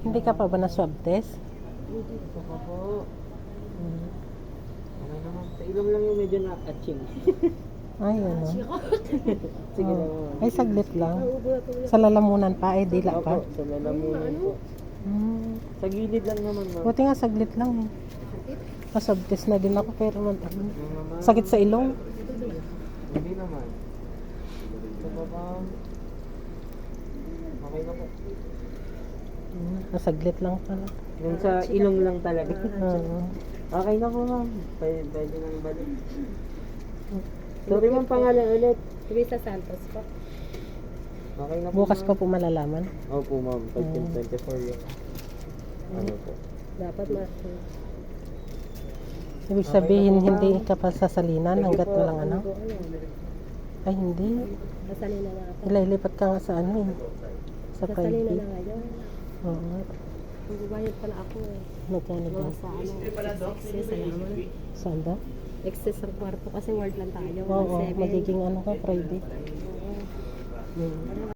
Hindi ka pa ba na swab test? Hindi pa po. Hmm. Ano naman? Sa ilong lang yung medyo na-atching. Ay, ano? Sige lang. Ay, saglit lang. Sa lalamunan pa, ay dila pa. Opo, sa lalamunan po. Hmm. Sa gilid lang naman, ma'am. Buti nga saglit lang eh. Swab test na din ako pero Yung naman. sakit sa ilong. Hindi naman. Ito pa ba? Okay na po. Saglit lang pala. Yung sa ilong lang talaga. Oo. Okay na po, ma'am. Pwede nang balik. Sorry, ma'am, pangalan ulit. Luisa Santos po. Okay na po, Bukas pa ma'am. po malalaman. Opo, ma'am. 24 yung ano po. Dapat Ibig sabihin, hindi ka pa sasalinan hanggat walang ano? Ay, hindi. Nasalina na ako. Ililipat ka nga sa ano eh. Sa Nasalina private. na ngayon. Oo. Magbabayad pala ako eh. Magkano ba? Gawa sa excess. Alam mo na. Saan ba? Excess ang kwarto kasi ward lang tayo. Oo, 1.7. magiging ano ka, private. Oo. Hmm.